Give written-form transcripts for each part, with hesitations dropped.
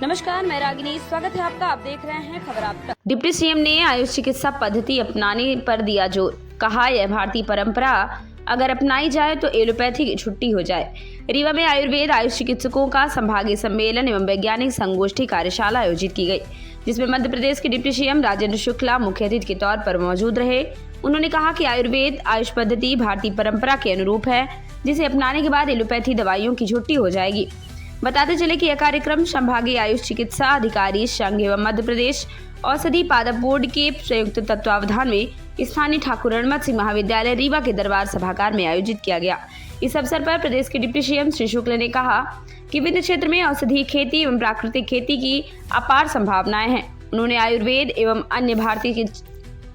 नमस्कार, मैं रागिनी। स्वागत है आपका। आप देख रहे हैं खबर आप तक। डिप्टी सीएम ने आयुष चिकित्सा पद्धति अपनाने पर दिया जोर। कहा, यह भारतीय परंपरा अगर अपनाई जाए तो एलोपैथी की छुट्टी हो जाए। रीवा में आयुर्वेद आयुष चिकित्सकों का संभागीय सम्मेलन एवं वैज्ञानिक संगोष्ठी कार्यशाला आयोजित की गई, जिसमें मध्य प्रदेश के डिप्टी सीएम राजेंद्र शुक्ला मुख्य अतिथि के तौर पर मौजूद रहे। उन्होंने कहा कि आयुर्वेद आयुष पद्धति भारतीय परंपरा के अनुरूप है, जिसे अपनाने के बाद एलोपैथी दवाइयों की छुट्टी हो जाएगी। बताते चले कि यह कार्यक्रम संभागीय आयुष चिकित्सा अधिकारी संघ एवं मध्य प्रदेश औषधि पादप बोर्ड के संयुक्त तत्वावधान में स्थानीय ठाकुर रणमत सिंह महाविद्यालय रीवा के दरबार सभागार में आयोजित किया गया। इस अवसर पर प्रदेश के डिप्टी सीएम श्री शुक्ल ने कहा कि विभिन्न क्षेत्र में औषधीय खेती एवं प्राकृतिक खेती की अपार संभावनाएं हैं। उन्होंने आयुर्वेद एवं अन्य भारतीय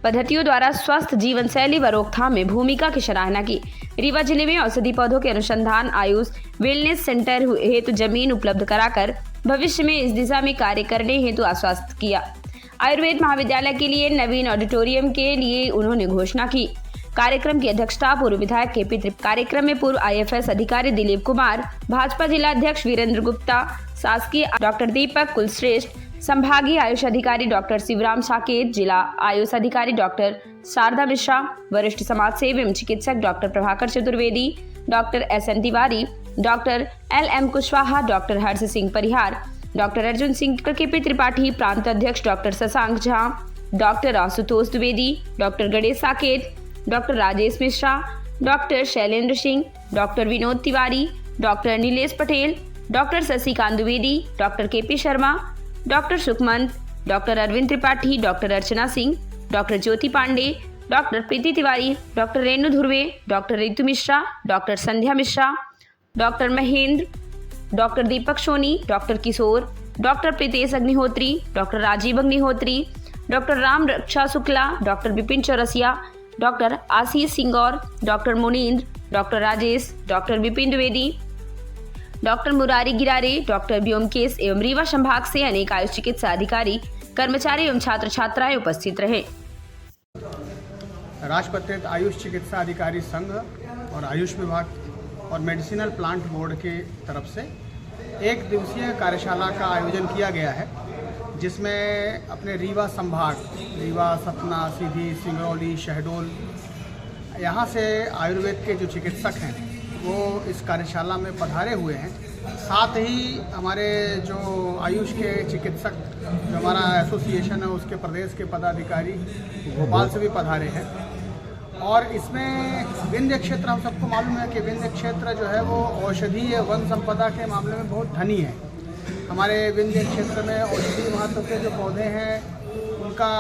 पद्धतियों द्वारा स्वस्थ जीवन शैली व रोकथाम में भूमिका की सराहना की। रीवा जिले में औषधि पौधों के अनुसंधान आयुष वेलनेस सेंटर हेतु जमीन उपलब्ध कराकर भविष्य में इस दिशा में कार्य करने हेतु आश्वस्त किया। आयुर्वेद महाविद्यालय के लिए नवीन ऑडिटोरियम के लिए उन्होंने घोषणा की। कार्यक्रम की अध्यक्षता पूर्व विधायक केपी त्रिपाठी। कार्यक्रम में पूर्व आईएफएस अधिकारी दिलीप कुमार, भाजपा जिला अध्यक्ष वीरेंद्र गुप्ता, शासकीय डॉक्टर दीपक कुलश्रेष्ठ, संभागीय आयुष अधिकारी डॉक्टर शिवराम साकेत, जिला आयुष अधिकारी डॉक्टर शारदा मिश्रा, वरिष्ठ समाज सेवी एवं चिकित्सक doctor Prabhakar Chaturvedi, doctor SN Tiwari, doctor LM Kushwaha, doctor Harsh Singh Parihar, doctor Arjun Singh, KP Tripathi, प्रांत अध्यक्ष doctor Shashank Jha, doctor Ashutosh Dwivedi, doctor Ganesh Saket, doctor Rajesh Mishra, doctor Shailendra Singh, doctor Vinod Tiwari, doctor Nilesh Patel, doctor Shashikant Dwivedi, doctor KP Sharma, doctor Sukhmant, doctor Arvind Tripathi, doctor Archana Singh, doctor Jyoti Pandey, doctor Preeti Tiwari, doctor Renu Dhurve, doctor Ritu Mishra, doctor Sandhya Mishra, doctor Mahendra, doctor Deepak Soni, doctor Kishore, doctor Pritesh Agnihotri, doctor Rajeev Agnihotri, doctor Ram Raksha Shukla, doctor Vipin Chaurasia, doctor Ashish Singour, doctor Munindra, doctor Rajesh, doctor Vipin Dwivedi, doctor Murari Girare, doctor Vyomkesh एवं रीवा संभाग से अनेक आयुष चिकित्सा अधिकारी, कर्मचारी एवं छात्र छात्राएं उपस्थित रहे। राष्ट्रपति आयुष चिकित्सा अधिकारी संघ और आयुष विभाग और मेडिसिनल प्लांट बोर्ड की तरफ से एक दिवसीय कार्यशाला का आयोजन किया गया है, जिसमें अपने रीवा संभाग, रीवा, सतना, सीधी, सिंगरौली, शहडोल, यहाँ से आयुर्वेद के जो चिकित्सक हैं वो इस कार्यशाला में पधारे हुए हैं। साथ ही हमारे जो आयुष के चिकित्सक, जो हमारा एसोसिएशन है, उसके प्रदेश के पदाधिकारी भोपाल से भी पधारे हैं। और इसमें विंध्य क्षेत्र, हम सबको मालूम है कि विंध्य क्षेत्र जो है वो औषधीय वन संपदा के मामले में बहुत धनी है। हमारे विंध्य क्षेत्र में औषधीय महत्व के जो पौधे हैं उनका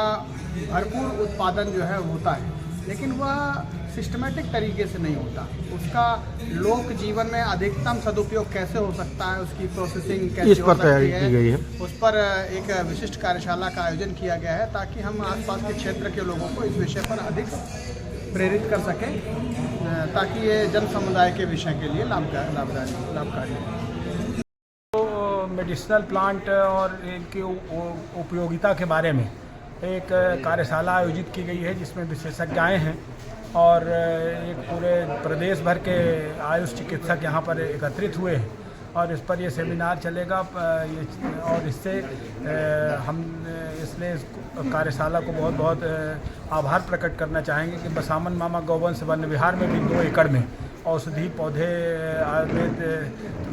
भरपूर उत्पादन जो है होता है, लेकिन वह सिस्टमेटिक तरीके से नहीं होता। उसका लोक जीवन में अधिकतम सदुपयोग कैसे हो सकता है, उसकी प्रोसेसिंग कैसे हो सकती है, उस पर एक विशिष्ट कार्यशाला का आयोजन किया गया है, ताकि हम आसपास के क्षेत्र के लोगों को इस विषय पर अधिक प्रेरित कर सकें, ताकि ये जन समुदाय के विषय के लिए लाभकारी है। तो मेडिसिनल प्लांट और इनकी उपयोगिता के बारे में एक कार्यशाला आयोजित की गई है, जिसमें विशेषज्ञ आए हैं और एक पूरे प्रदेश भर के आयुष चिकित्सक यहाँ पर एकत्रित हुए हैं और इस पर ये सेमिनार चलेगा। और इससे हम इसलिए इस कार्यशाला को बहुत बहुत आभार प्रकट करना चाहेंगे कि बसामन मामा गौवंश वन विहार में भी 2 एकड़ में औषधि पौधे आयुर्वेद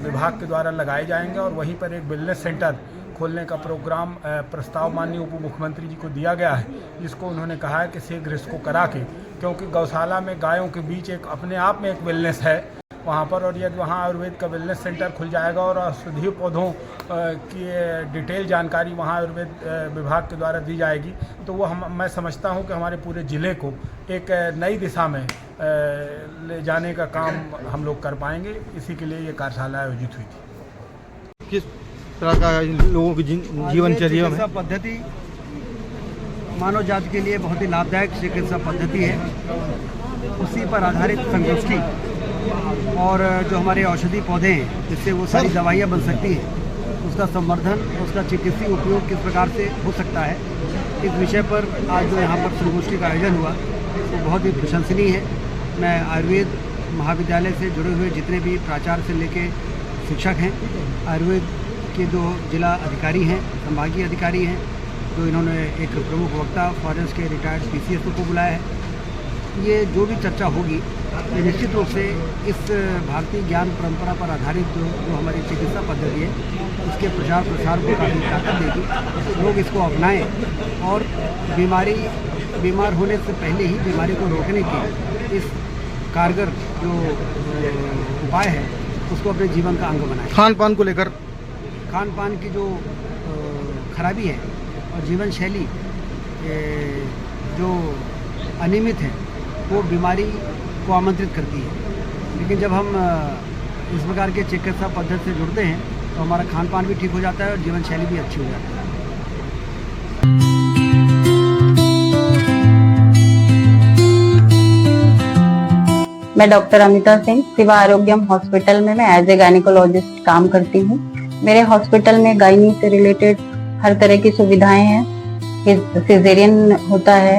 विभाग के द्वारा लगाए जाएंगे और वहीं पर एक वेलनेस सेंटर खोलने का प्रोग्राम प्रस्ताव माननीय उप मुख्यमंत्री जी को दिया गया है, जिसको उन्होंने कहा है कि शीघ्र इसको करा के, क्योंकि गौशाला में गायों के बीच एक अपने आप में एक वेलनेस है वहाँ पर, और यदि वहाँ आयुर्वेद का वेलनेस सेंटर खुल जाएगा और औषधीय पौधों की डिटेल जानकारी वहाँ आयुर्वेद विभाग के द्वारा दी जाएगी, तो वो मैं समझता हूँ कि हमारे पूरे ज़िले को एक नई दिशा में ले जाने का काम हम लोग कर पाएंगे। इसी के लिए ये कार्यशाला आयोजित हुई थी। किस तरह का लोगों की जीवनचर्या में पद्धति मानव जाति के लिए बहुत ही लाभदायक चिकित्सा पद्धति है, उसी पर आधारित संगोष्ठी और जो हमारे औषधि पौधे हैं जिससे वो सारी दवाइयाँ बन सकती हैं, उसका संवर्धन, उसका चिकित्सीय उपयोग किस प्रकार से हो सकता है, इस विषय पर आज जो यहाँ पर संगोष्ठी का आयोजन हुआ वो बहुत ही प्रशंसनीय है। मैं आयुर्वेद महाविद्यालय से जुड़े हुए जितने भी प्राचार्य से लेके शिक्षक हैं, आयुर्वेद के जो जिला अधिकारी हैं, संभागीय अधिकारी हैं, तो इन्होंने एक प्रमुख वक्ता फॉरेस्ट के रिटायर्ड PCS को बुलाया है। ये जो भी चर्चा होगी ये निश्चित रूप से इस भारतीय ज्ञान परंपरा पर आधारित जो हमारी चिकित्सा पद्धति है उसके प्रचार प्रसार को काफ़ी ताकत देगी। लोग इसको अपनाएं और बीमार होने से पहले ही बीमारी को रोकने के इस कारगर जो उपाय है उसको अपने जीवन का अंग बनाएं। खान पान को लेकर खान पान की जो खराबी है और जीवन शैली जो अनियमित है वो बीमारी को आमंत्रित करती है। लेकिन जब हम इस प्रकार के चिकित्सा पद्धति से जुड़ते हैं तो हमारा खान पान भी ठीक हो जाता है और जीवन शैली भी अच्छी हो जाती है। मैं डॉक्टर अमिता सिंह शिवा आरोग्यम हॉस्पिटल में मैं एज ए गायनिकोलॉजिस्ट काम करती हूँ। मेरे हॉस्पिटल में गायनी से रिलेटेड हर तरह की सुविधाएं हैं। सिजेरियन होता है,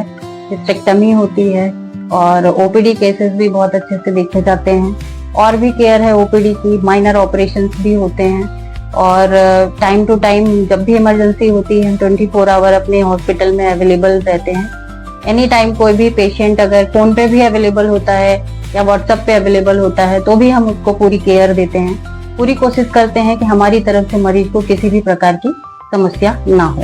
हिस्टेक्टमी होती है और ओपीडी केसेस भी बहुत अच्छे से देखे जाते हैं। और भी केयर है ओपीडी की, माइनर ऑपरेशंस भी होते हैं और टाइम टू टाइम जब भी इमरजेंसी होती है 24 आवर अपने हॉस्पिटल में अवेलेबल रहते हैं। एनी टाइम कोई भी पेशेंट अगर फोन पे भी अवेलेबल होता है या व्हाट्सएप पे अवेलेबल होता है तो भी हम उसको पूरी केयर देते हैं। पूरी कोशिश करते हैं कि हमारी तरफ से मरीज को किसी भी प्रकार की समस्या ना हो।